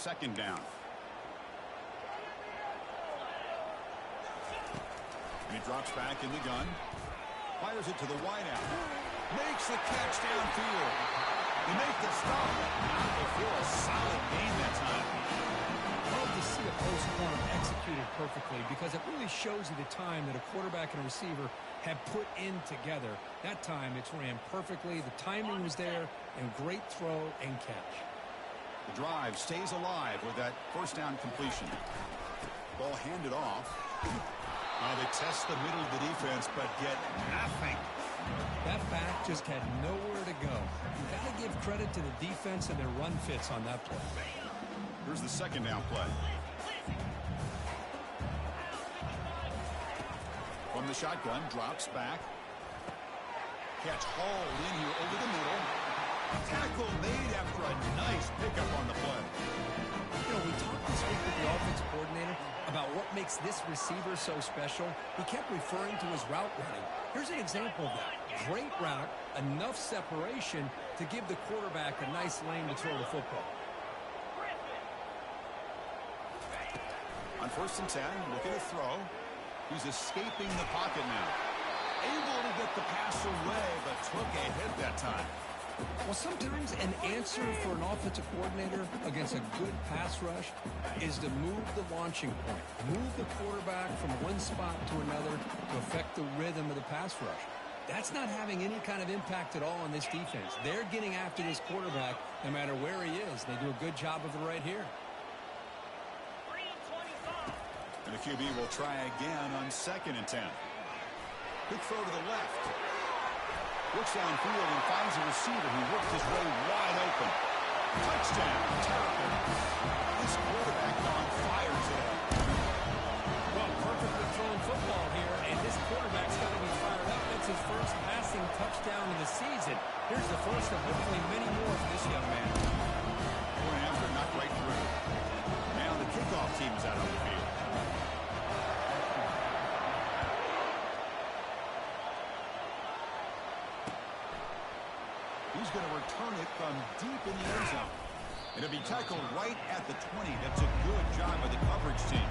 second down. He drops back in the gun. Fires it to the wideout. Makes the catch downfield. They make the stop. Not before a solid gain that time. I love to see a post corner executed perfectly because it really shows you the time that a quarterback and a receiver have put in together. That time it's ran perfectly. The timing was there, and great throw and catch. The drive stays alive with that first down completion. Ball handed off. Now they test the middle of the defense, but get nothing. That back just had nowhere to go. You've got to give credit to the defense and their run fits on that play. Here's the second down play. From the shotgun, drops back. Catch hauled in here over the middle. Tackle made after a nice pickup on the play. You know, we talked this week with the offensive coordinator about what makes this receiver so special. He kept referring to his route running. Here's an example of that. Great route, enough separation to give the quarterback a nice lane to throw the football. On 1st and 10, looking to throw. He's escaping the pocket now. Able to get the pass away, but took a hit that time. Well, sometimes an answer for an offensive coordinator against a good pass rush is to move the launching point. Move the quarterback from one spot to another to affect the rhythm of the pass rush. That's not having any kind of impact at all on this defense. They're getting after this quarterback no matter where he is. They do a good job of it right here. And the QB will try again on 2nd and 10. Quick throw to the left. Looks downfield and finds a receiver who worked his way wide open. Touchdown, Terrapin. This quarterback on fire today. Well, perfectly thrown football here, and this quarterback's got to be fired up. It's his first passing touchdown of the season. Here's the first of hopefully many more for this young man. Going after, not right through. Now the kickoff team is out on the field. He's going to return it from deep in the end zone. It'll be tackled right at the 20. That's a good job by the coverage team.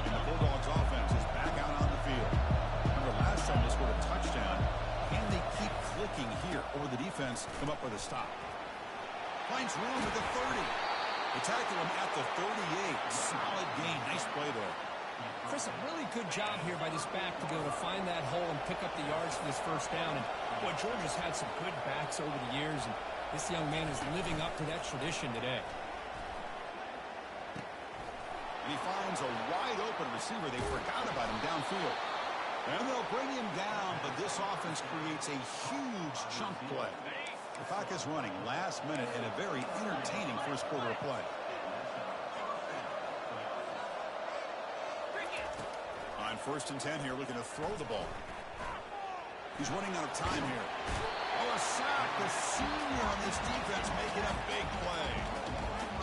And the Bulldogs offense is back out on the field. Remember, last time they scored a touchdown. Can they keep clicking here, or the defense come up with a stop? Finds room at the 30. They tackle him at the 38. Solid gain. Nice play there. Chris, a really good job here by this back to be able to find that hole and pick up the yards for this first down. And boy, Georgia's had some good backs over the years, and this young man is living up to that tradition today. And he finds a wide open receiver. They forgot about him downfield. And they'll bring him down, but this offense creates a huge chunk play. The clock is running last minute in a very entertaining first quarter of play. On 1st and 10 here, looking to throw the ball. He's running out of time here. Oh, a sack. The senior on this defense making a big play.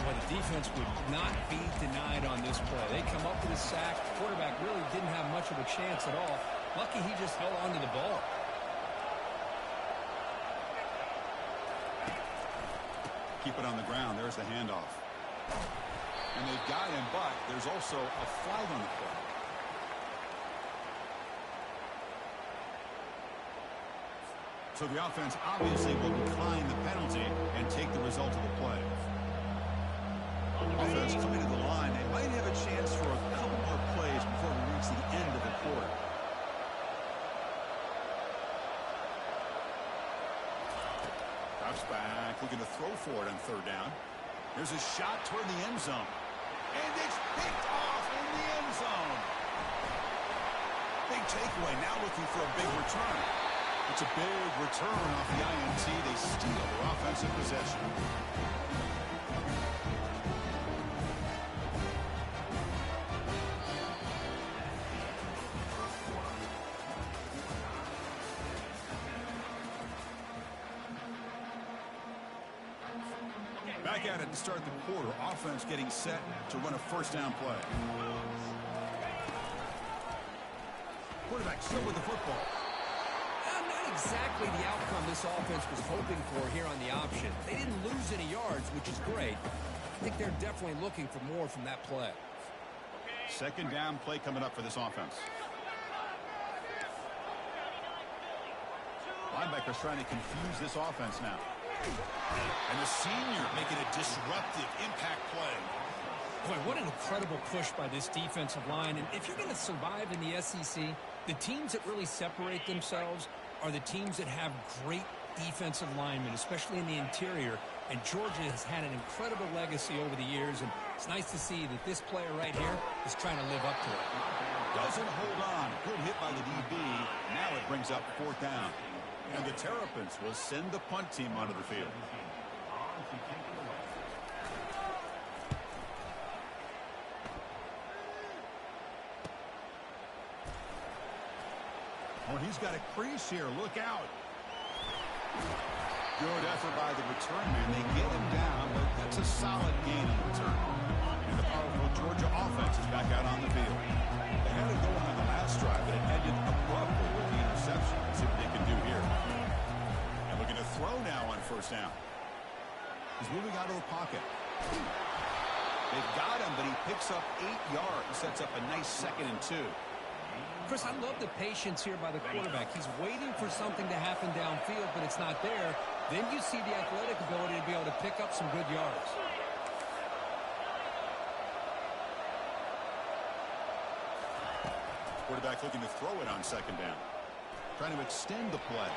Well, the defense would not be denied on this play. They come up with a sack. The quarterback really didn't have much of a chance at all. Lucky he just held on to the ball. Keep it on the ground. There's the handoff. And they've got him, but there's also a flag on the play. So the offense obviously will decline the penalty and take the result of the play. Offense coming to the line. They might have a chance for a couple more plays before we reach the end of the quarter. Drops back, looking to throw for it on 3rd down. There's a shot toward the end zone. And it's picked off in the end zone. Big takeaway, now looking for a big return. It's a big return off the INT. They steal their offensive possession. Back at it to start the quarter. Offense getting set to run a first down play. Quarterback still with the football. Not exactly the outcome this offense was hoping for here on the option. They didn't lose any yards, which is great. I think they're definitely looking for more from that play. Second down play coming up for this offense. Linebackers trying to confuse this offense now. And the senior making a disruptive impact play. Boy, what an incredible push by this defensive line. And if you're going to survive in the SEC, the teams that really separate themselves are the teams that have great defensive linemen, especially in the interior. And Georgia has had an incredible legacy over the years, and it's nice to see that this player right here is trying to live up to it. Doesn't hold on. Good hit by the DB. Now it brings up fourth down. And the Terrapins will send the punt team onto the field. Oh, he's got a crease here. Look out. Good effort by the return man. They get him down, but that's a solid gain on the return. And the powerful Georgia offense is back out on the field. They had it going on the last drive, but it ended abruptly with the interception. Let's see what they can do here. And looking to throw now on first down. He's moving out of the pocket. They've got him, but he picks up 8 yards. Sets up a nice 2nd and 2. Chris, I love the patience here by the quarterback. He's waiting for something to happen downfield, but it's not there. Then you see the athletic ability to be able to pick up some good yards. Quarterback looking to throw it on second down. Trying to extend the play.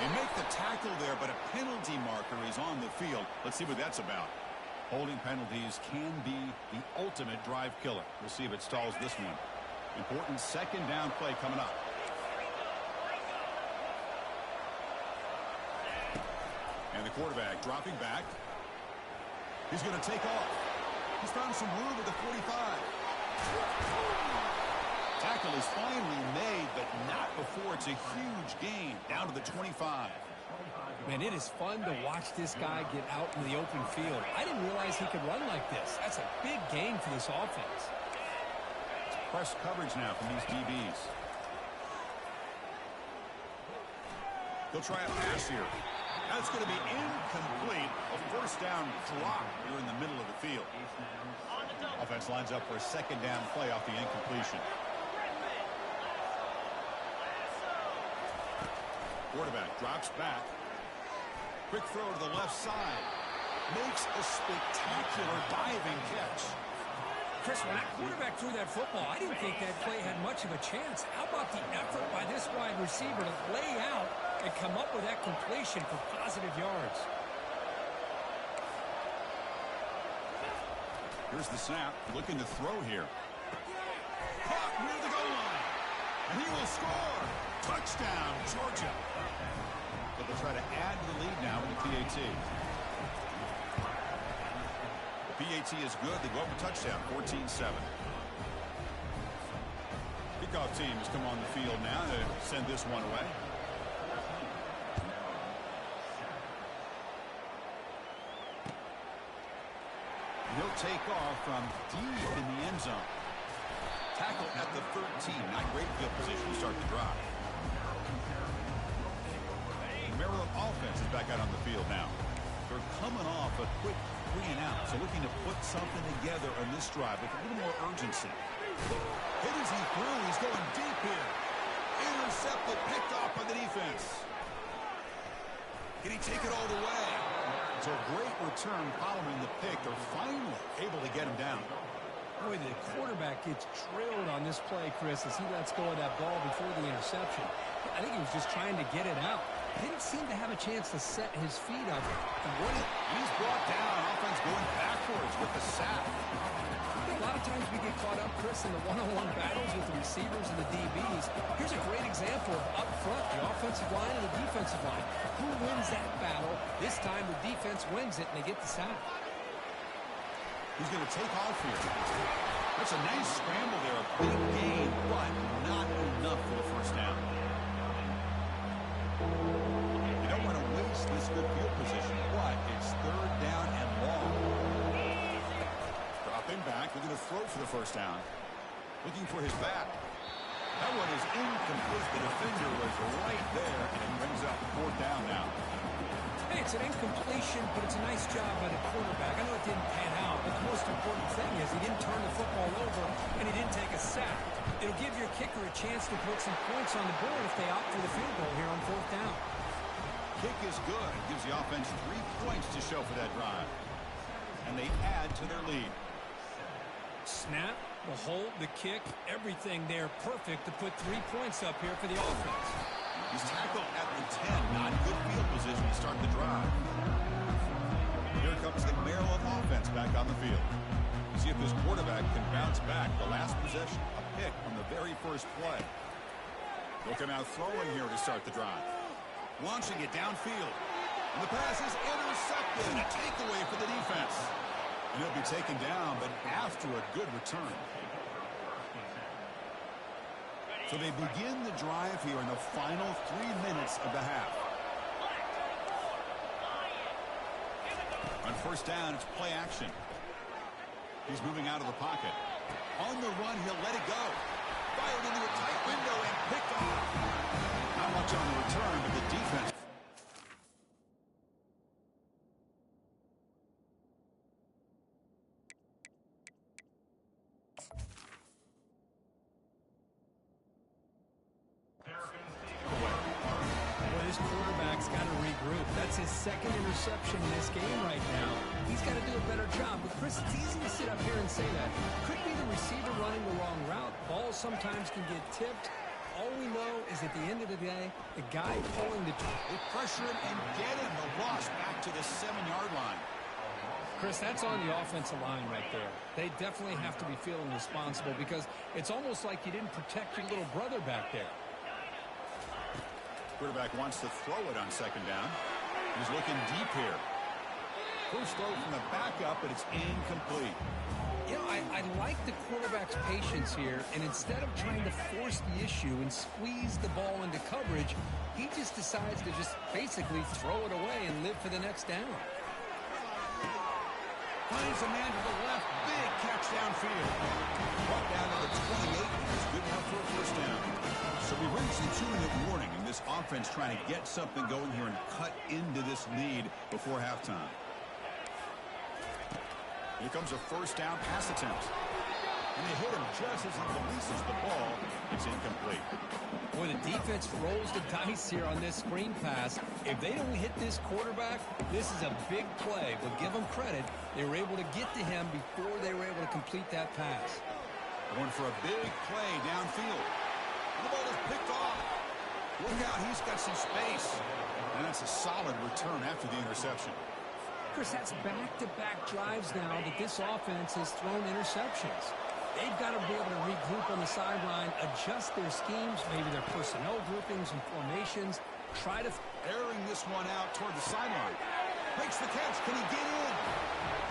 They make the tackle there, but a penalty marker is on the field. Let's see what that's about. Holding penalties can be the ultimate drive killer. We'll see if it stalls this one. Important second down play coming up. And the quarterback dropping back. He's going to take off. He's found some room at the 45. Tackle is finally made, but not before it's a huge gain. Down to the 25. Man, it is fun to watch this guy get out in the open field. I didn't realize he could run like this. That's a big gain for this offense. Press coverage now from these DBs. They'll try a pass here. That's going to be incomplete. A first down drop here in the middle of the field. Offense lines up for a second down play off the incompletion. Quarterback drops back. Quick throw to the left side. Makes a spectacular diving catch. Chris, when that quarterback threw that football, I didn't think that play had much of a chance. How about the effort by this wide receiver to lay out and come up with that completion for positive yards? Here's the snap. Looking to throw here. Caught near the goal line. And he will score. Touchdown, Georgia. But they'll try to add to the lead now with the PAT. PAT is good. They go up a touchdown, 14-7. Kickoff team has come on the field now to send this one away. He'll take off from deep in the end zone. Tackle at the 13. Not great field position to start the drive. The Maryland offense is back out on the field now. They're coming off a quick 3 and out, so looking to put something together on this drive with a little more urgency. Hit as he threw. He's going deep here. Intercepted, picked off by the defense. Can he take it all the way? So a great return following the pick. They're finally able to get him down. Boy, the quarterback gets trailed on this play, Chris, as he lets go of that ball before the interception. I think he was just trying to get it out. Didn't seem to have a chance to set his feet up. He's brought down. Offense going backwards with the sack. A lot of times we get caught up, Chris, in the one-on-one battles with the receivers and the DBs. Here's a great example of up front, the offensive line and the defensive line. Who wins that battle? This time the defense wins it, and they get the sack. He's going to take off here. That's a nice scramble there. A big gain, but not enough for the first down. You don't want to waste this good field position, but it's third down and long. Dropping back, looking to throw for the first down. Looking for his back. That one is incomplete. The defender was right there, and it brings up fourth down now. Hey, it's an incompletion, but it's a nice job by the quarterback. I know it didn't pan out, but the most important thing is he didn't turn the football over, and he didn't take a sack. It'll give your kicker a chance to put some points on the board if they opt for the field goal here on fourth down. Kick is good. Gives the offense 3 points to show for that drive. And they add to their lead. Snap, the hold, the kick, everything there perfect to put 3 points up here for the offense. He's tackled at the 10. Not good field position to start the drive. Here comes the Maryland offense back on the field. See if this quarterback can bounce back. The last possession, a pick on the very first play. Looking out throwing here to start the drive. Launching it downfield. And the pass is intercepted. And a takeaway for the defense. And he'll be taken down, but after a good return. So they begin the drive here in the final 3 minutes of the half. On first down, it's play action. He's moving out of the pocket. On the run, he'll let it go. Fired into a tight window and picked off. Not much on the return, but the defense. Boy, this quarterback's got to regroup. That's his second interception in this game right now. He's got to do a better job. But, Chris, it's easy to sit up here and say that. Could be the receiver running the wrong route. Balls sometimes can get tipped. All we know is at the end of the day, the guy pulling the... They pressure him and get him. The loss back to the 7-yard line. Chris, that's on the offensive line right there. They definitely have to be feeling responsible because it's almost like you didn't protect your little brother back there. Quarterback wants to throw it on second down. He's looking deep here. First throw from the backup, but it's incomplete. You know, I like the quarterback's patience here, and instead of trying to force the issue and squeeze the ball into coverage, he just decides to just basically throw it away and live for the next down. Finds a man to the left. Big catch downfield. Brought down to the 28. It's good enough for a first down. So we reached the 2-minute warning, and this offense trying to get something going here and cut into this lead before halftime. Here comes a first down pass attempt. And they hit him just as he releases the ball. It's incomplete. Boy, the defense rolls the dice here on this screen pass. If they don't hit this quarterback, this is a big play. But give them credit. They were able to get to him before they were able to complete that pass. Going for a big play downfield. And the ball is picked off. Look out, he's got some space. And that's a solid return after the interception. Chris, that's back-to-back drives now that this offense has thrown interceptions. They've got to be able to regroup on the sideline, adjust their schemes, maybe their personnel groupings and formations, try to... Airing this one out toward the sideline. Makes the catch. Can he get in?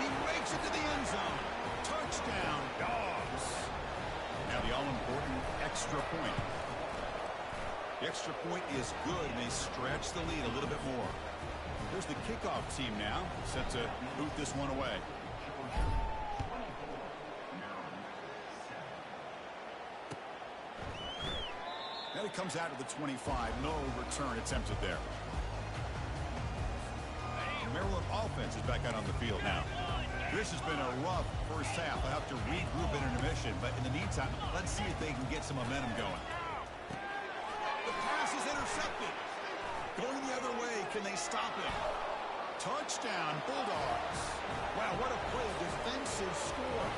He makes it to the end zone. Touchdown, Dogs. Now the all-important extra point. The extra point is good, and they stretch the lead a little bit more. Here's the kickoff team now, set to boot this one away. And it comes out of the 25. No return attempted there. The Maryland offense is back out on the field now. This has been a rough first half. They'll have to regroup in intermission, but in the meantime, let's see if they can get some momentum going. The pass is intercepted. Going the other way, can they stop it? Touchdown, Bulldogs. Wow, what a play, a defensive score.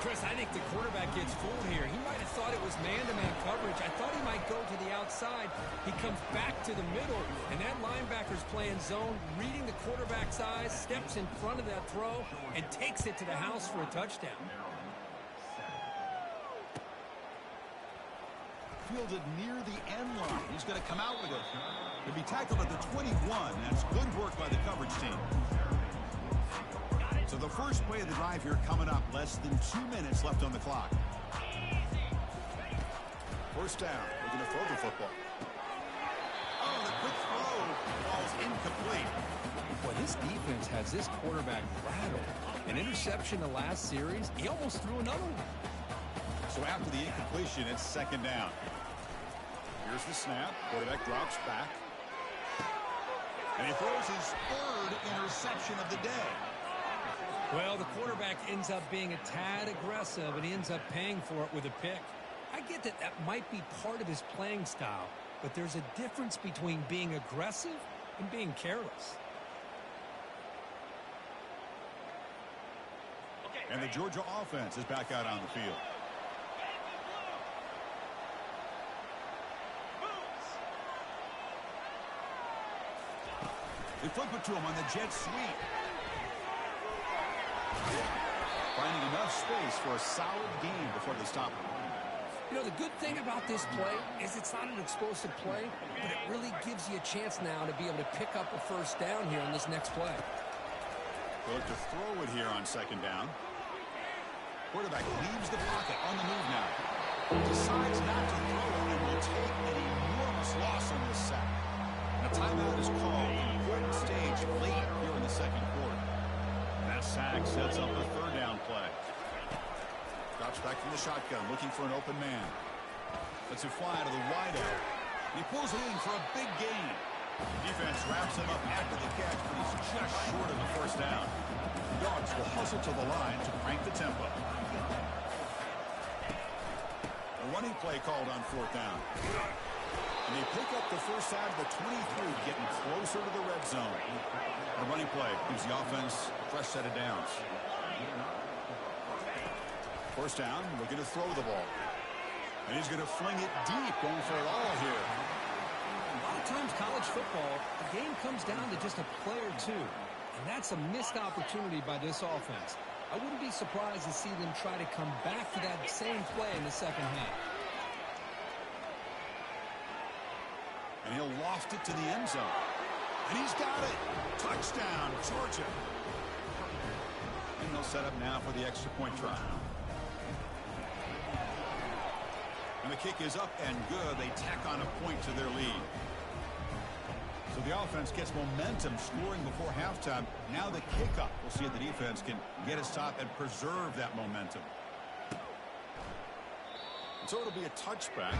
Chris, I think the quarterback gets fooled here. He might have thought it was man-to-man coverage. I thought he might go to the outside. He comes back to the middle, and that linebacker's playing zone, reading the quarterback's eyes, steps in front of that throw, and takes it to the house for a touchdown. Fielded near the end line. He's going to come out with it. He'll be tackled at the 21. That's good work by the coverage team. So the first play of the drive here coming up. Less than 2 minutes left on the clock. First down. We're going to throw the football. Oh, the quick throw falls incomplete. Boy, this defense has this quarterback rattled. An interception the last series. He almost threw another one. So after the incompletion, it's second down. Here's the snap. Quarterback drops back. And he throws his third interception of the day. Well, the quarterback ends up being a tad aggressive, and he ends up paying for it with a pick. I get that that might be part of his playing style, but there's a difference between being aggressive and being careless. And the Georgia offense is back out on the field. They flip it to him on the jet sweep. Finding enough space for a solid gain before they stop him. You know, the good thing about this play is it's not an explosive play, but it really gives you a chance now to be able to pick up a first down here on this next play. They'll look to throw it here on second down. Quarterback leaves the pocket on the move now. Decides not to throw it and will take an enormous loss on this sack. A timeout is called in important stage late here in the second quarter. That sack sets up a third down play. Drops back from the shotgun, looking for an open man. Lets it fly to the wideout. He pulls it in for a big gain. Defense wraps him up after the catch, but he's just short of the first down. Dogs will hustle to the line to crank the tempo. A running play called on fourth down. And they pick up the first out of the 23, getting closer to the red zone. The running play gives the offense a fresh set of downs. First down, looking to throw the ball. And he's going to fling it deep, going for it all here. A lot of times college football, the game comes down to just a play or two. And that's a missed opportunity by this offense. I wouldn't be surprised to see them try to come back to that same play in the second half. And he'll loft it to the end zone. And he's got it. Touchdown, Georgia. And they'll set up now for the extra point try. And the kick is up and good. They tack on a point to their lead. So the offense gets momentum, scoring before halftime. Now the kickoff. We'll see if the defense can get a stop and preserve that momentum. And so it'll be a touchback.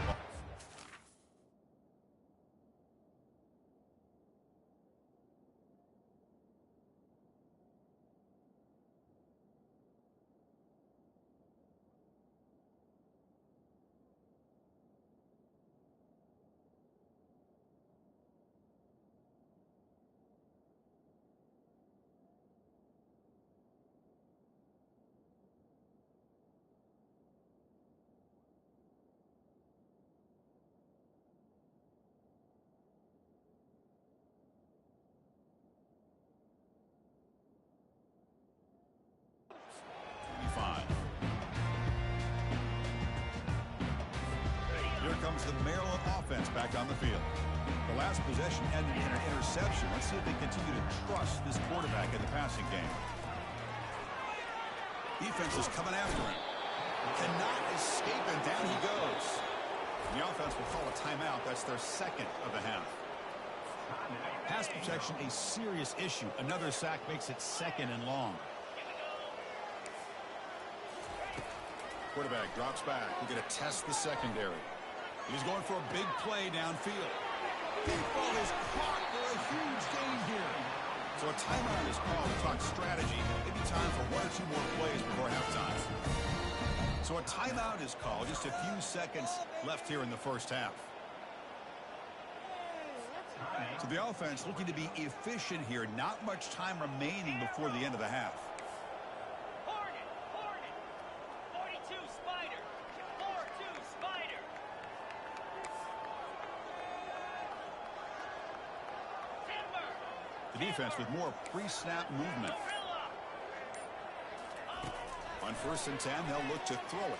Comes the Maryland offense back on the field. The last possession ended in an interception. Let's see if they continue to trust this quarterback in the passing game. Defense is coming after him. Cannot escape, and down he goes. And the offense will call a timeout. That's their second of the half. Pass protection, a serious issue. Another sack makes it second and long. Quarterback drops back. We're going to test the secondary. He's going for a big play downfield. Deep ball is caught for a huge gain here. So a timeout is called to talk strategy. Maybe time for one or two more plays before halftime. So a timeout is called. Just a few seconds left here in the first half. So the offense looking to be efficient here. Not much time remaining before the end of the half. The defense with more pre-snap movement. On 1st and 10, they'll look to throw it.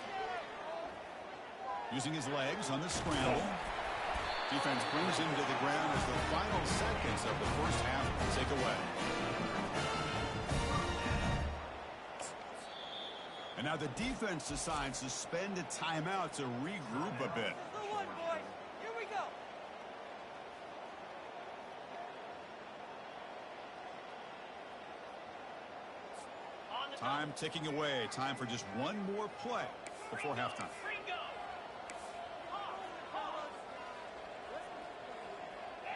Using his legs on the scramble. Defense brings him to the ground as the final seconds of the first half tick away. And now the defense decides to spend a timeout to regroup a bit. Time ticking away. Time for just one more play before halftime.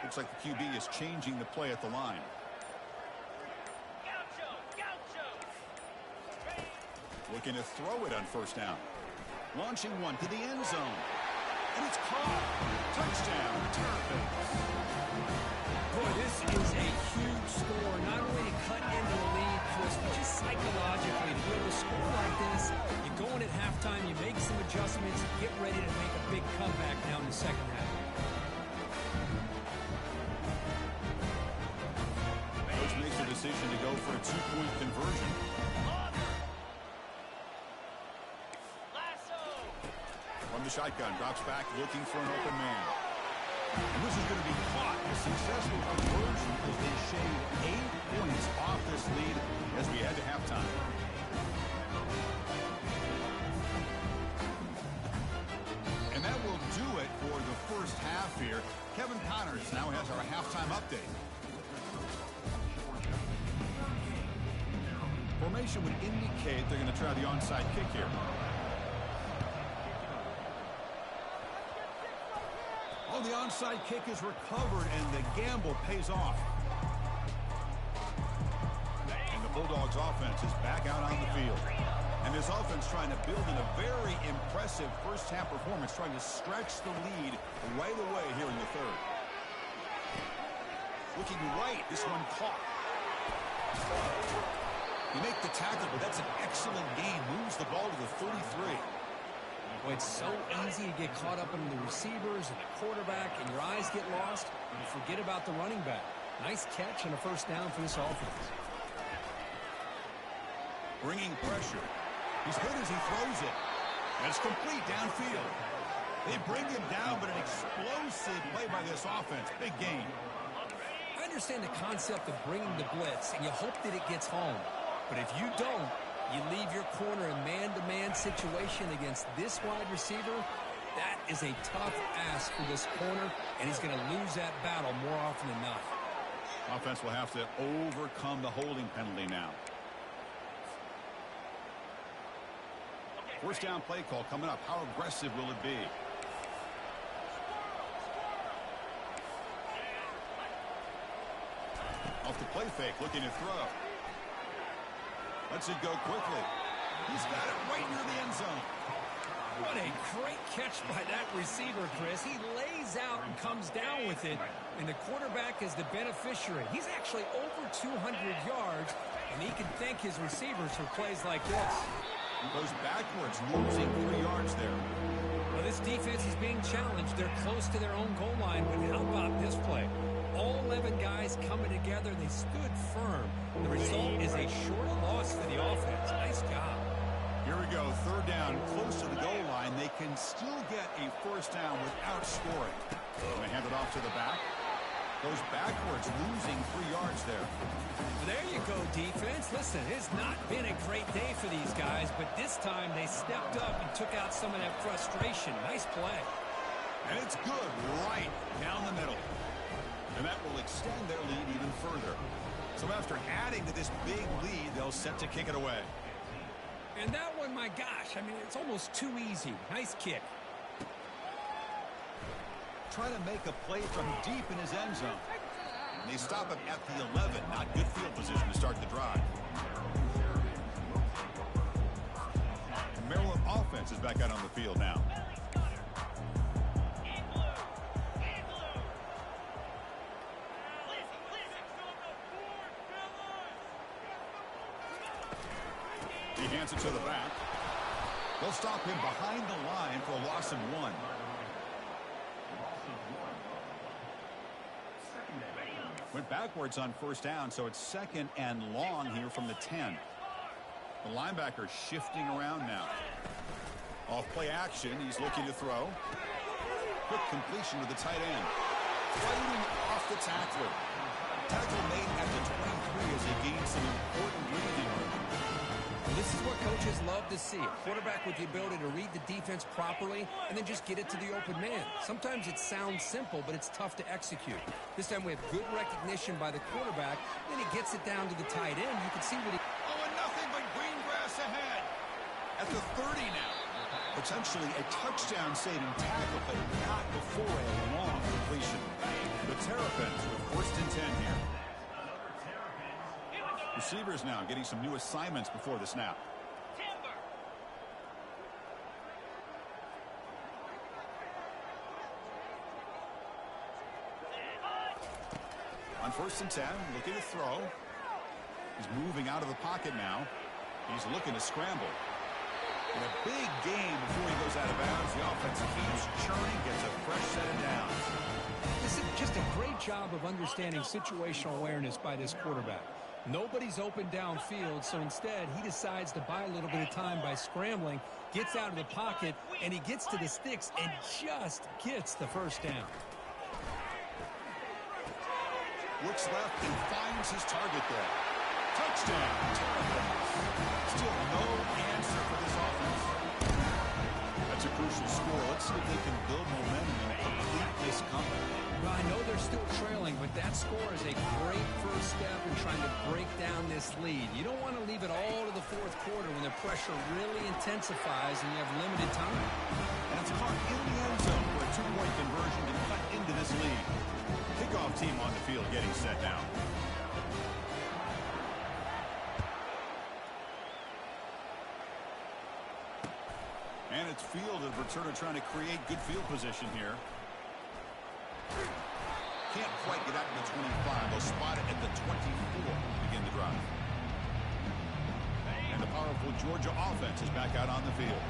Looks like the QB is changing the play at the line. Looking to throw it on first down. Launching one to the end zone. And it's caught. Touchdown, Terrapins. Boy, this is a huge score. Not only to cut into the lead, Chris, but just psychologically to be able to score like this. You go in at halftime, you make some adjustments, get ready to make a big comeback now in the second half. Coach makes the decision to go for a two-point conversion. From the shotgun, drops back, looking for an open man. And this is going to be caught. A successful conversion as they shave 8 points off this lead as we head to halftime. And that will do it for the first half here. Kevin Connors now has our halftime update. Formation would indicate they're going to try the onside kick here. Oh, the onside kick is recovered, and the gamble pays off. And the Bulldogs offense is back out on the field. And this offense trying to build in a very impressive first-half performance, trying to stretch the lead right away here in the third. Looking right, this one caught. You make the tackle, but that's an excellent gain. Moves the ball to the 33. Well, it's so easy to get caught up in the receivers and the quarterback, and your eyes get lost, and you forget about the running back. Nice catch and a first down for this offense. Bringing pressure. He's hit as he throws it. And it's complete downfield. They bring him down, but an explosive play by this offense. Big gain. I understand the concept of bringing the blitz, and you hope that it gets home. But if you don't, you leave your corner in man-to-man situation against this wide receiver. That is a tough ask for this corner, and he's going to lose that battle more often than not. Offense will have to overcome the holding penalty now. First down play call coming up. How aggressive will it be? Off the play fake, looking to throw. Lets it go quickly. He's got it right near the end zone. What a great catch by that receiver, Chris. He lays out and comes down with it, and the quarterback is the beneficiary. He's actually over 200 yards, and he can thank his receivers for plays like this. He goes backwards, losing 3 yards there. Well, this defense is being challenged. They're close to their own goal line, but how about this play? All 11 guys coming together. They stood firm. The result is a short loss for the offense. Nice job. Here we go. Third down, close to the goal line. They can still get a first down without scoring. And they hand it off to the back. Goes backwards, losing 3 yards there. There you go, defense. Listen, it's not been a great day for these guys, but this time they stepped up and took out some of that frustration. Nice play. And it's good right down the middle. And that will extend their lead even further. So after adding to this big lead, they'll set to kick it away. And that one, my gosh, I mean, it's almost too easy. Nice kick. Try to make a play from deep in his end zone. And they stop him at the 11. Not good field position to start the drive. Maryland offense is back out on the field now. He hands it to the back. They'll stop him behind the line for a loss of 1. Went backwards on first down, so it's second and long here from the 10. The linebacker shifting around now. Off play action, he's looking to throw. Quick completion to the tight end. Fighting off the tackler. Tackle made at the 23 as they gain some important breathing room. This is what coaches love to see. A quarterback with the ability to read the defense properly and then just get it to the open man. Sometimes it sounds simple, but it's tough to execute. This time we have good recognition by the quarterback. Then he gets it down to the tight end. You can see what he... Oh, and nothing but green grass ahead. At the 30 now. Potentially a touchdown-saving tackle, but not before a long completion. The Terrapins with 1st and 10 here. Receivers now getting some new assignments before the snap. On 1st and 10, looking to throw. He's moving out of the pocket now. He's looking to scramble. In a big game before he goes out of bounds, the offense keeps churning, gets a fresh set of downs. This is just a great job of understanding situational awareness by this quarterback. Nobody's open downfield, so instead he decides to buy a little bit of time by scrambling, gets out of the pocket, and he gets to the sticks and just gets the 1st down. Looks left and finds his target there. Touchdown, Terrapins. Still no answer for this offense. That's a crucial score. Let's see if they can build momentum and complete this comeback. Well, I know they're still trailing, but that score is a great first step in trying to break down this lead. You don't want to leave it all to the 4th quarter when the pressure really intensifies and you have limited time. And it's caught in the end zone for a 2-point conversion to cut into this lead. Kickoff team on the field getting set now. And it's fielded. Returner trying to create good field position here. Can't quite get out to the 25. They'll spot it at the 24 to begin the drive. And the powerful Georgia offense is back out on the field.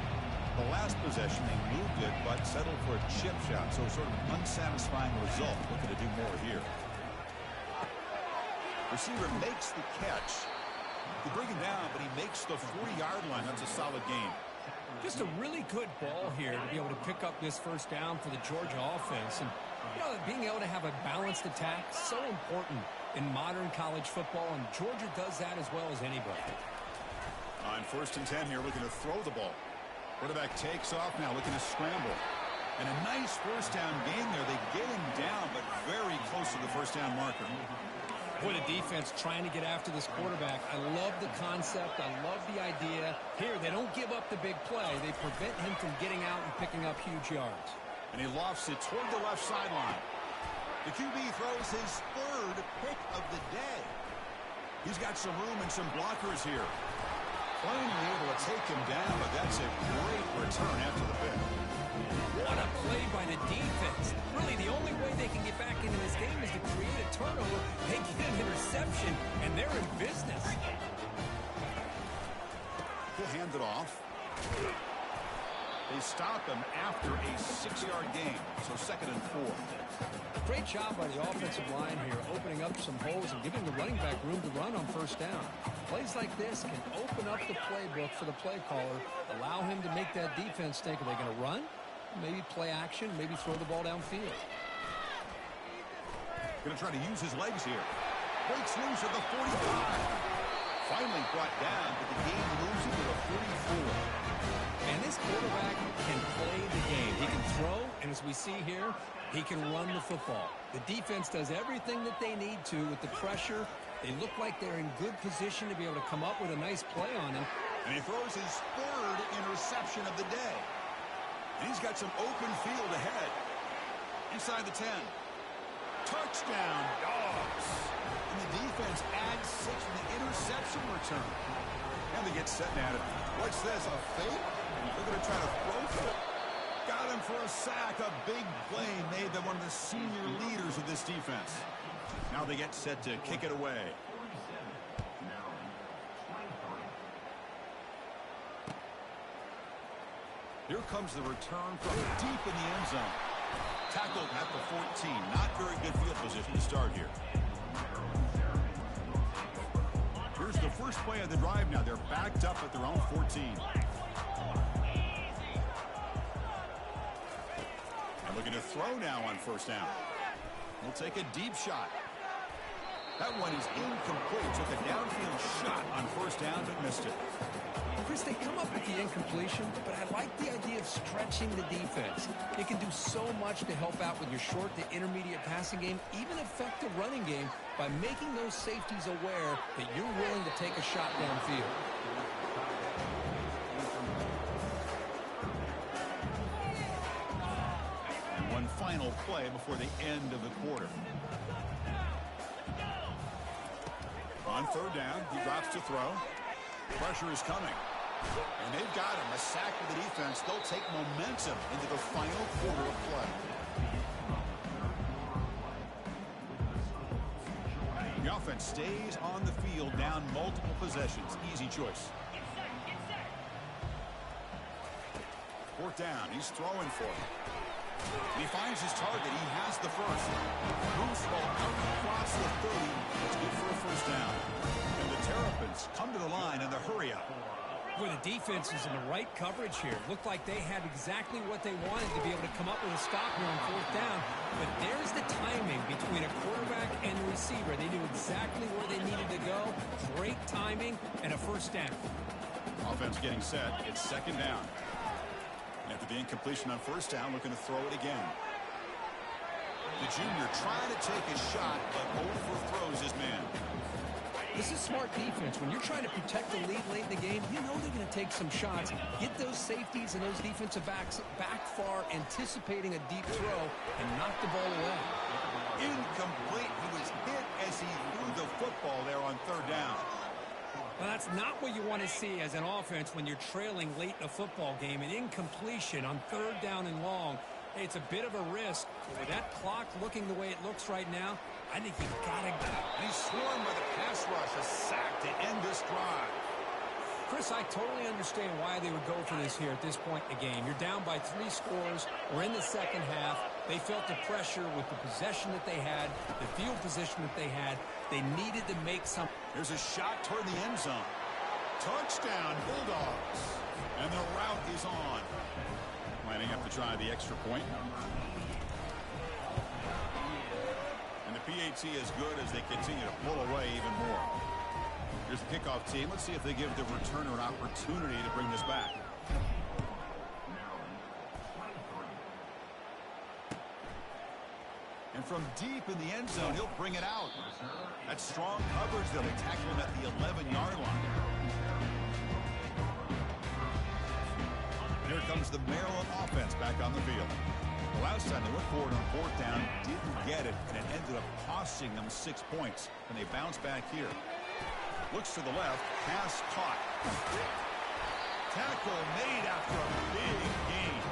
The last possession, they moved it, but settled for a chip shot, so sort of an unsatisfying result. Looking to do more here. Receiver makes the catch. They bring him down, but he makes the 40-yard line. That's a solid game. Just a really good ball here to be able to pick up this 1st down for the Georgia offense. And, you know, being able to have a balanced attack, so important in modern college football, and Georgia does that as well as anybody. On 1st and 10 here, looking to throw the ball. Quarterback takes off now, looking to scramble. And a nice 1st down gain there. They get him down, but very close to the 1st down marker. Boy, the defense trying to get after this quarterback. I love the concept. I love the idea. Here, they don't give up the big play. They prevent him from getting out and picking up huge yards. And he lofts it toward the left sideline. The QB throws his 3rd pick of the day. He's got some room and some blockers here. Finally able to take him down, but that's a great return after the pick. What a play by the defense. Really, the only way they can get back into this game is to create a turnover. They get an interception, and they're in business. He'll hand it off. They stop him after a 6-yard gain, so 2nd and 4. Great job by the offensive line here, opening up some holes and giving the running back room to run on 1st down. Plays like this can open up the playbook for the play caller, allow him to make that defense think, are they going to run? Maybe play action, maybe throw the ball downfield. Going to try to use his legs here. Breaks loose at the 45. Finally brought down, but the game moves into the 44. And this quarterback can play the game. He can throw, and as we see here, he can run the football. The defense does everything that they need to with the pressure. They look like they're in good position to be able to come up with a nice play on him. And he throws his 3rd interception of the day. And he's got some open field ahead. Inside the 10. Touchdown, Dogs. And the defense adds 6 for the interception return. And they get set at it. What's this, a fake? They're going to try to throw for it. Got him for a sack. A big play made by one of the senior leaders of this defense. Now they get set to kick it away. Here comes the return from deep in the end zone. Tackled at the 14. Not very good field position to start here. Here's the first play of the drive now. They're backed up at their own 14. And looking to throw now on 1st down. We'll take a deep shot. That one is incomplete. Took a downfield shot on 1st down, but missed it. Chris, they come up with the incompletion, but I like the idea of stretching the defense. It can do so much to help out with your short to intermediate passing game, even affect the running game by making those safeties aware that you're willing to take a shot downfield. play before the end of the quarter. On third down, he drops to throw. Pressure is coming. And they've got him. A sack with the defense. They'll take momentum into the final quarter of play. The offense stays on the field, down multiple possessions. Easy choice. Fourth down. He's throwing for it. He finds his target. He has the first. Moves the ball out across the 30. It's good for a first down. And the Terrapins come to the line in the hurry up. Boy, the defense is in the right coverage here. Looked like they had exactly what they wanted to be able to come up with a stop here on fourth down. But there's the timing between a quarterback and the receiver. They knew exactly where they needed to go. Great timing and a first down. Offense getting set. It's second down. After the incompletion on first down, looking to throw it again. The junior trying to take a shot, but overthrows his man. This is smart defense. When you're trying to protect the lead late in the game, you know they're going to take some shots. Get those safeties and those defensive backs back far, anticipating a deep throw, and knock the ball away. Incomplete. He was hit as he threw the football there on third down. Well, that's not what you want to see as an offense when you're trailing late in a football game. An incompletion on third down and long. Hey, it's a bit of a risk. With that clock looking the way it looks right now, I think you've got to go. He's swarmed by the pass rush. A sack to end this drive. Chris, I totally understand why they would go for this here at this point in the game. You're down by 3 scores. We're in the second half. They felt the pressure with the possession that they had, the field position that they had. They needed to make some. There's a shot toward the end zone. Touchdown, Bulldogs. And the route is on. Lining up to try the extra point. And the PAT is good as they continue to pull away even more. Here's the kickoff team. Let's see if they give the returner an opportunity to bring this back. And from deep in the end zone, he'll bring it out. That's strong coverage. They'll tackle him at the 11-yard line. And here comes the Maryland offense back on the field. The last time they went forward on fourth down, didn't get it, and it ended up costing them 6 points. And they bounce back here. Looks to the left. Pass caught. Tackle made after a big gain.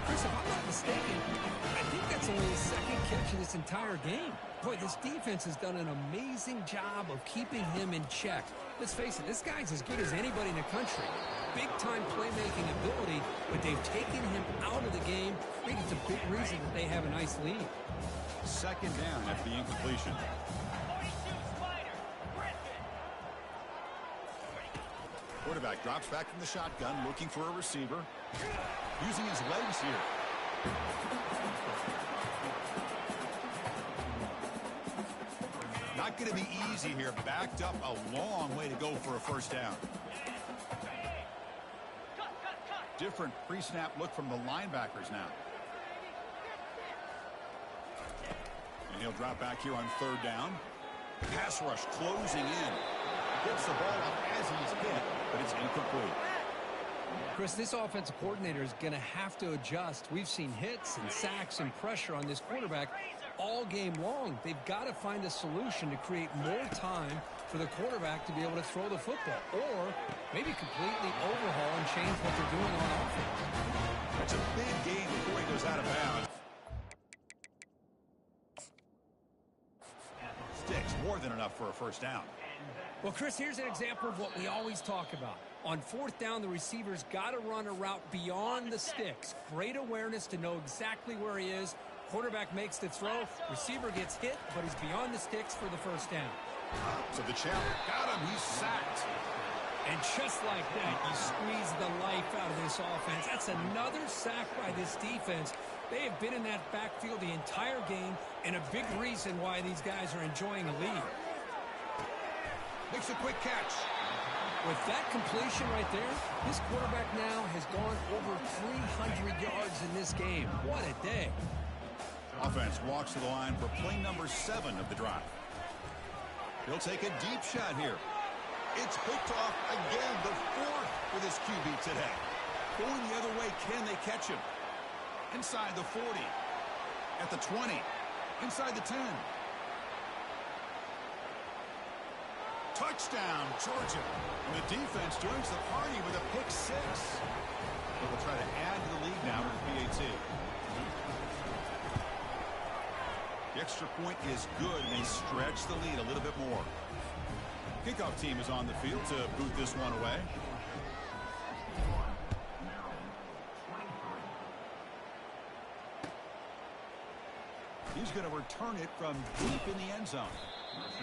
Chris, if I'm not mistaken, I think that's only his second catch in this entire game. Boy, this defense has done an amazing job of keeping him in check. Let's face it, this guy's as good as anybody in the country. Big-time playmaking ability, but they've taken him out of the game. I think it's a big reason that they have a nice lead. Second down after the incompletion. Quarterback drops back from the shotgun, looking for a receiver. Using his legs here. Not going to be easy here. Backed up a long way to go for a first down. Different pre-snap look from the linebackers now. And he'll drop back here on third down. Pass rush closing in. Gets the ball up as he's hit, but it's incomplete. Chris, this offensive coordinator is going to have to adjust. We've seen hits and sacks and pressure on this quarterback all game long. They've got to find a solution to create more time for the quarterback to be able to throw the football, or maybe completely overhaul and change what they're doing on offense. That's a big gain before he goes out of bounds. Sticks more than enough for a first down. Well, Chris, here's an example of what we always talk about. On fourth down, the receiver's got to run a route beyond the sticks. Great awareness to know exactly where he is. Quarterback makes the throw. Receiver gets hit, but he's beyond the sticks for the first down. So the challenge got him. He's sacked. And just like that, you squeeze the life out of this offense. That's another sack by this defense. They have been in that backfield the entire game, and a big reason why these guys are enjoying a lead. Makes a quick catch. With that completion right there, this quarterback now has gone over 300 yards in this game. What a day. Offense walks to the line for play number 7 of the drive. He'll take a deep shot here. It's picked off again, the 4th for this QB today. Going the other way, can they catch him? Inside the 40. At the 20. Inside the 10. Touchdown, Georgia. And the defense joins the party with a pick 6. They'll try to add to the lead now with the PAT. The extra point is good, and they stretch the lead a little bit more. Kickoff team is on the field to boot this one away. He's going to return it from deep in the end zone.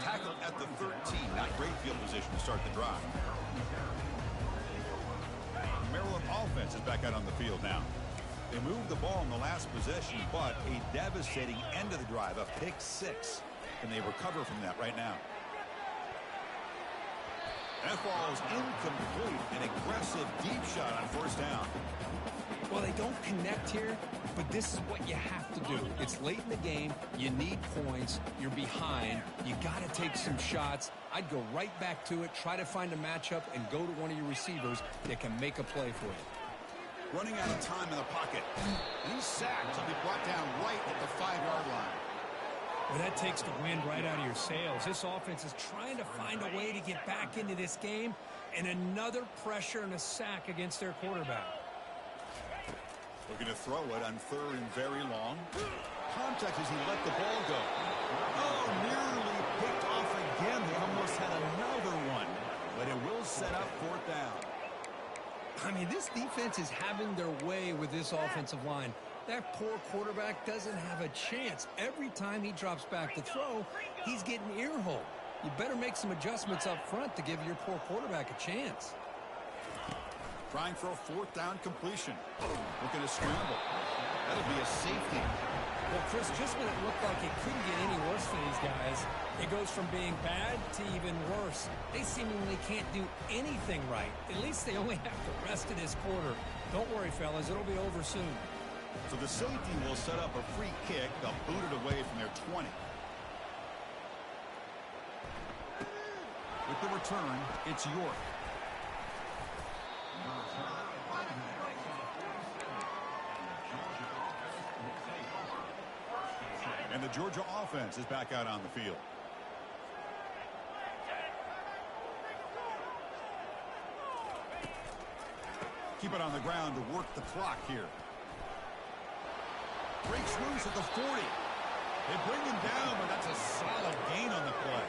Tackled at the 13. Not great field position to start the drive. Maryland offense is back out on the field now. They moved the ball in the last possession, but a devastating end of the drive, a pick 6. And they recover from that right now. That ball is incomplete. An aggressive deep shot on first down. Well, they don't connect here, but this is what you have to do. It's late in the game. You need points. You're behind. You got to take some shots. I'd go right back to it, try to find a matchup, and go to one of your receivers that can make a play for you. Running out of time in the pocket. And he's sacked. He'll be brought down right at the 5-yard line. Well, that takes the wind right out of your sails. This offense is trying to find a way to get back into this game, and another pressure and a sack against their quarterback. Looking to throw it on 3rd and very long. Contact as he let the ball go. Oh, nearly picked off again. They almost had another one. But it will set up 4th down. I mean, this defense is having their way with this offensive line. That poor quarterback doesn't have a chance. Every time he drops back to throw, he's getting ear-hole. You better make some adjustments up front to give your poor quarterback a chance. Trying for a 4th down completion. Looking to scramble. That'll be a safety. Well, Chris, just when it looked like it couldn't get any worse for these guys, it goes from being bad to even worse. They seemingly can't do anything right. At least they only have the rest of this quarter. Don't worry, fellas. It'll be over soon. So the safety will set up a free kick. They'll boot it away from their 20. With the return, it's York. And the Georgia offense is back out on the field. Keep it on the ground to work the clock here. Breaks loose at the 40. They bring him down, but that's a solid gain on the play.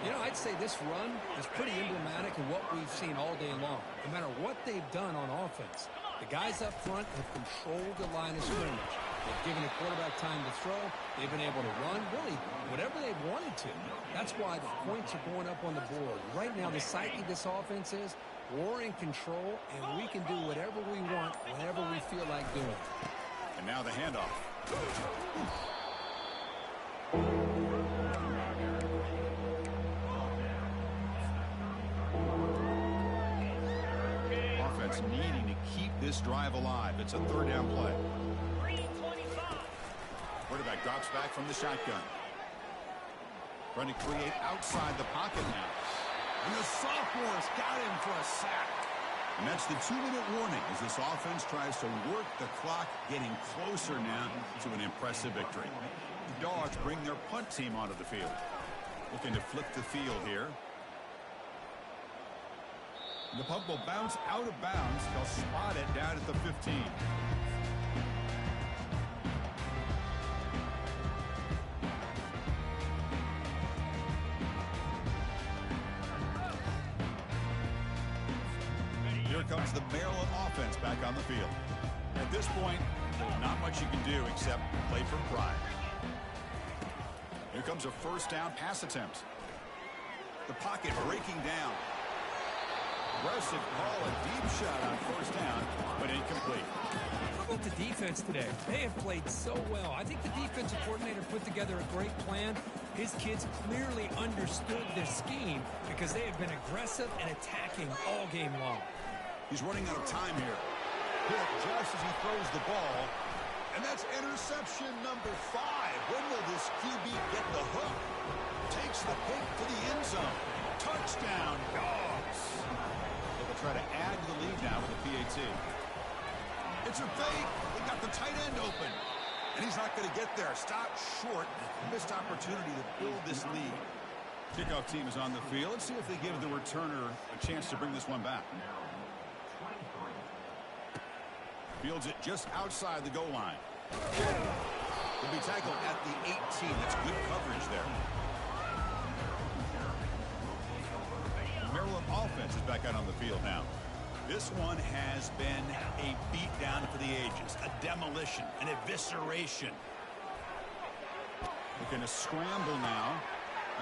You know, I'd say this run is pretty emblematic of what we've seen all day long. No matter what they've done on offense, the guys up front have controlled the line of scrimmage. They've given the quarterback time to throw. They've been able to run, really, whatever they've wanted to. That's why the points are going up on the board. Right now, the psyche of this offense is we're in control, and we can do whatever we want, whenever we feel like doing. And now the handoff. Offense needing to keep this drive alive. It's a 3rd down play. Quarterback drops back from the shotgun. Trying to create outside the pocket now. And the sophomore's got him for a sack. And that's the 2-minute warning as this offense tries to work the clock, getting closer now to an impressive victory. The Dogs bring their punt team onto the field. Looking to flip the field here. The punt will bounce out of bounds. They'll spot it down at the 15. Here comes the Maryland offense back on the field. At this point, there's not much you can do except play for pride. Here comes a 1st down pass attempt. The pocket breaking down. Aggressive call, a deep shot on 1st down, but incomplete. How about the defense today? They have played so well. I think the defensive coordinator put together a great plan. His kids clearly understood their scheme because they have been aggressive and attacking all game long. He's running out of time here. Hit just as he throws the ball. And that's interception number 5. When will this QB get the hook? Takes the pick to the end zone. Touchdown, Dogs. They'll try to add to the lead now with the PAT. It's a fake. They got the tight end open. And he's not going to get there. Stop short. Missed opportunity to build this lead. Kickoff team is on the field. Let's see if they give the returner a chance to bring this one back. Fields it just outside the goal line. Will be tackled at the 18. That's good coverage there. Maryland offense is back out on the field now. This one has been a beatdown for the ages, a demolition, an evisceration. Looking to scramble now.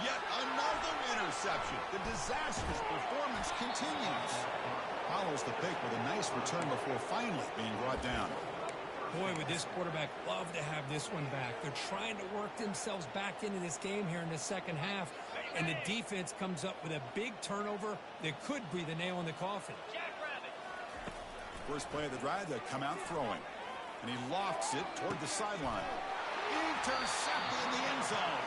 Yet another interception. The disastrous performance continues. Follows the pick with a nice return before finally being brought down. Boy, would this quarterback love to have this one back. They're trying to work themselves back into this game here in the second half, and the defense comes up with a big turnover that could breathe a nail in the coffin. First play of the drive, they come out throwing. And he lofts it toward the sideline. Intercepted in the end zone.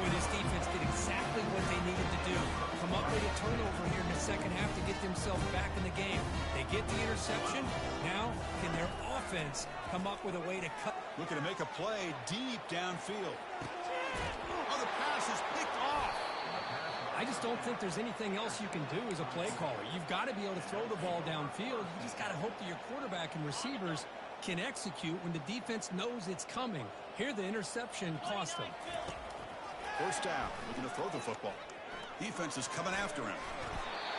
Boy, this defense did exactly what they needed to do. Come up with a turnover here in the second half to get themselves back in the game. They get the interception. Now, can their offense come up with a way to cut? Looking to make a play deep downfield. Oh, the pass is picked off. I just don't think there's anything else you can do as a play caller. You've got to be able to throw the ball downfield. You just got to hope that your quarterback and receivers can execute when the defense knows it's coming. Here, the interception cost them. First down, looking to throw the football. Defense is coming after him.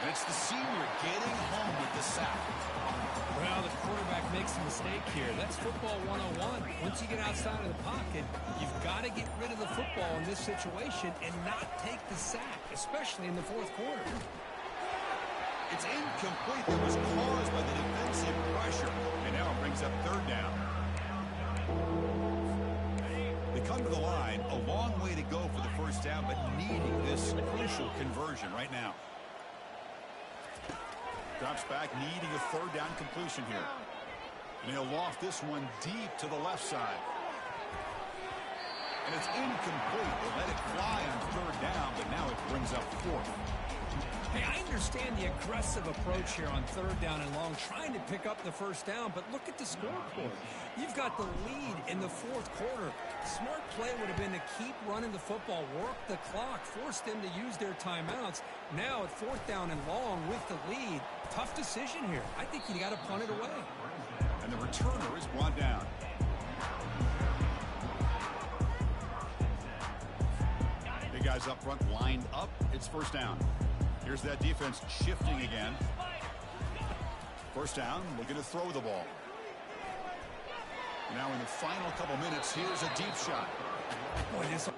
And it's the senior getting home with the sack. Well, the quarterback makes a mistake here. That's football 101. Once you get outside of the pocket, you've got to get rid of the football in this situation and not take the sack, especially in the fourth quarter. It's incomplete. That was caused by the defensive pressure. And now it brings up third down. They come to the line, a long way to go for the first down, but needing this crucial conversion right now. Drops back, needing a third down completion here. And he'll loft this one deep to the left side. And it's incomplete. They let it fly on third down, but now it brings up fourth. Hey, I understand the aggressive approach here on third down and long, trying to pick up the first down, but look at the scoreboard. You've got the lead in the fourth quarter. Smart play would have been to keep running the football, work the clock, force them to use their timeouts. Now at fourth down and long with the lead, tough decision here. I think you got to punt it away. And the returner is brought down. Big guys up front lined up. It's first down. Here's that defense shifting again. First down, looking to throw the ball. Now in the final couple minutes, here's a deep shot. Boy, this...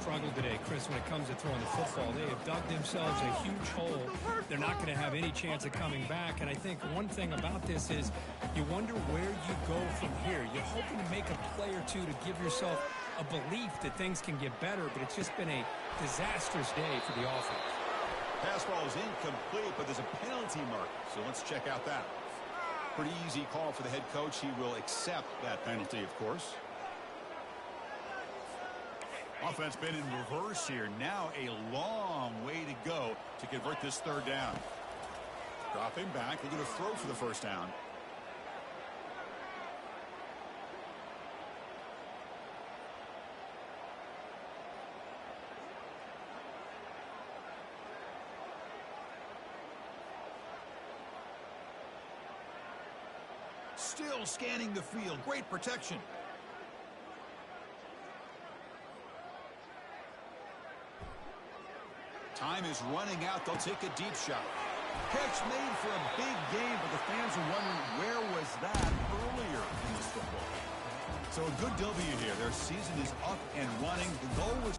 struggled today, Chris, when it comes to throwing the football. They have dug themselves a huge hole. They're not going to have any chance of coming back. And I think one thing about this is you wonder where you go from here. You're hoping to make a play or two to give yourself a belief that things can get better, but it's just been a disastrous day for the offense. Pass ball is incomplete, but there's a penalty mark. So let's check out that. Pretty easy call for the head coach. He will accept that penalty, of course. Offense been in reverse here. Now a long way to go to convert this third down. Dropping back. We're going to throw for the first down. Still scanning the field. Great protection. Time is running out. They'll take a deep shot. Catch made for a big game, but the fans are wondering where was that earlier in this football. So a good W here. Their season is up and running. The goal was